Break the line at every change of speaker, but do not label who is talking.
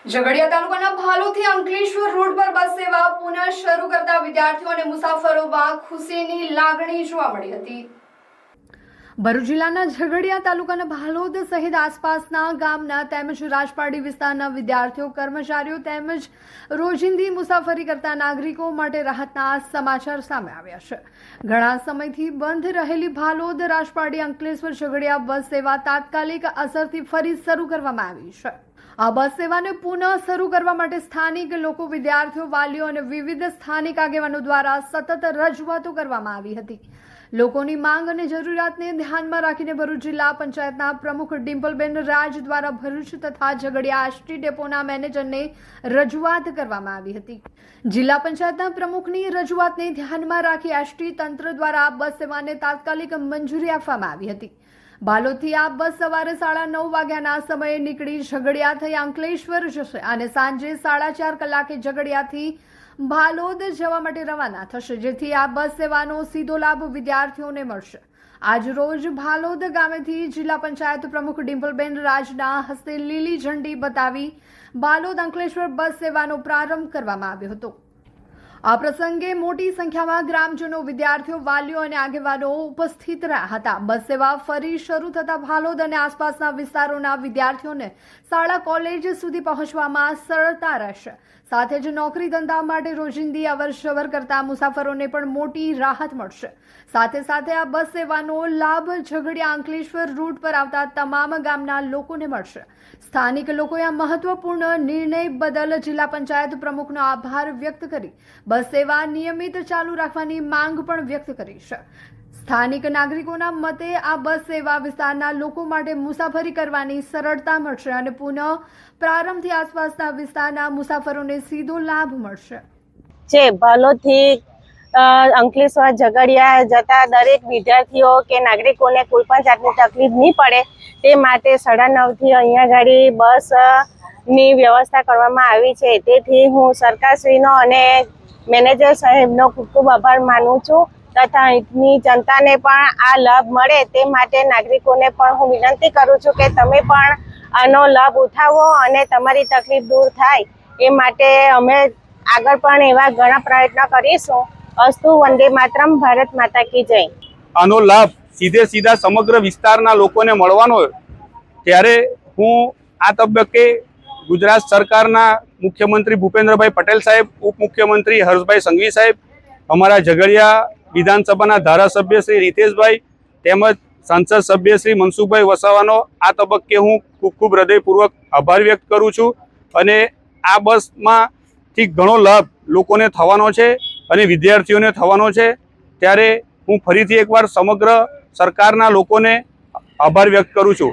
ઝઘડિયા તાલુકાના ભાલોથી અંકલેશ્વર રોડ પર બસ સેવા પુનઃ શરૂ કરતા વિદ્યાર્થીઓ અને મુસાફરોમાં ખુશીની લાગણી જોવા મળી હતી। ભરૂચ જિલ્લાના ઝઘડિયા તાલુકાના ભાલોદ સહિત આસપાસના ગામના તેમજ રાજપારડી વિસ્તારના વિદ્યાર્થીઓ, કર્મચારીઓ તેમજ રોજિંદી મુસાફરી કરતા નાગરિકો માટે રાહતના સમાચાર સામે આવ્યા છે। ઘણા સમયથી બંધ રહેલી ભાલોદ, રાજપારડી, અંકલેશ્વર, ઝઘડિયા બસ સેવા તાત્કાલિક અસરથી ફરી શરૂ કરવામાં આવી છે। આ બસ સેવાને પુનઃ શરૂ કરવા માટે સ્થાનિક લોકો, વિદ્યાર્થીઓ, વાલીઓ અને વિવિધ સ્થાનિક આગેવાનો દ્વારા સતત રજૂઆતો કરવામાં આવી હતી। લોકોની માંગ અને જરૂરિયાતને ધ્યાનમાં રાખીને ભરૂચ જિલ્લા પંચાયતના પ્રમુખ ડિમ્પલબેન રાજ દ્વારા ભરૂચ તથા ઝઘડિયા એસટી ડેપોના મેનેજરને રજૂઆત કરવામાં આવી હતી। જિલ્લા પંચાયતના પ્રમુખની રજૂઆતને ધ્યાનમાં રાખી એસટી તંત્ર દ્વારા આ બસ સેવાને તાત્કાલિક મંજૂરી આપવામાં આવી હતી। ભાલોદથી આ બસ સવારે 9:30 વાગ્યાના સમયે નીકળી ઝઘડિયા થઈ અંકલેશ્વર જશે અને સાંજે 4:30 કલાકે ઝઘડિયાથી ભાલોદ જવા માટે રવાના થશે, જેથી આ બસ સેવાનો સીધો લાભ વિદ્યાર્થીઓને મળશે। આજ રોજ ભાલોદ ગામેથી જિલ્લા પંચાયત પ્રમુખ ડિમ્પલબેન રાજના હસ્તે લીલી ઝંડી બતાવી ભાલોદ અંકલેશ્વર બસ સેવાનો પ્રારંભ કરવામાં આવ્યો હતો। આ પ્રસંગે મોટી સંખ્યામાં ગ્રામજનો, વિદ્યાર્થીઓ, વાલીઓ અને આગેવાનો ઉપસ્થિત રહ્યા હતા। બસ સેવા ફરી શરૂ થતા ભાલોદ અને આસપાસના વિસ્તારોના વિદ્યાર્થીઓને શાળા, કોલેજ સુધી પહોંચવામાં સરળતા રહેશે। સાથે જ નોકરી ધંધા માટે રોજિંદી અવરજવર કરતા મુસાફરોને પણ મોટી રાહત મળશે। સાથે સાથે આ બસ સેવાનો લાભ ઝઘડિયા અંકલેશ્વર રૂટ પર આવતા તમામ ગામના લોકોને મળશે। સ્થાનિક લોકોએ આ મહત્વપૂર્ણ નિર્ણય બદલ જિલ્લા પંચાયત પ્રમુખનો આભાર વ્યક્ત કરી બસ સેવા નિયમિત ચાલુ રાખવાની માંગ પણ વ્યક્ત કરી છે। સ્થાનિક નાગરિકોના મતે આ બસ સેવા વિસ્તારના લોકો માટે મુસાફરી કરવાની સરળતા મળશે અને પુનઃ પ્રારંભથી આસપાસના વિસ્તારના મુસાફરોને સીધો લાભ મળશે।
ભાલોદથી અંકલેશ્વર, ઝઘડિયા જતા દરેક વિદ્યાર્થીઓ કે નાગરિકોને કોઈ પણ જાતની તકલીફ નહીં પડે તે માટે 9:30 થી અહીંયા ગાડી બસની વ્યવસ્થા કરવામાં આવી છે। તેથી હું સરકારશ્રીનો અને મેનેજર સાહેબનો ખૂબ આભાર માનું છું તથા અહીંની જનતાને પણ આ લાભ મળે તે માટે નાગરિકોને પણ હું વિનંતી કરું છું કે તમે પણ આનો લાભ ઉઠાવો અને તમારી તકલીફ દૂર થાય એ માટે અમે આગળ પણ એવા ઘણા પ્રયત્નો કરીશું। અસ્તુ, વંદે માતરમ, ભારત માતા કી જય।
આનો લાભ સીધા સમગ્ર વિસ્તારના લોકોને મળવાનો ત્યારે હું આ તબક્કે ગુજરાત સરકારના મુખ્યમંત્રી ભૂપેન્દ્રભાઈ પટેલ સાહેબ, ઉપમુખ્યમંત્રી હર્ષભાઈ સંઘવી સાહેબ, અમારા ઝઘડિયા વિધાનસભાના ધારાસભ્ય શ્રી રીતેશભાઈ તેમજ સંસદ સભ્ય શ્રી મનસુખભાઈ વસાવાનો આ તબક્કે હું ખૂબ હૃદયપૂર્વક આભાર વ્યક્ત કરું છું। અને આ બસમાંથી ઘણો લાભ લોકોને થવાનો છે અને વિદ્યાર્થીઓને થવાનો છે, ત્યારે હું ફરીથી એકવાર સમગ્ર સરકારના લોકોને આભાર વ્યક્ત કરું છું।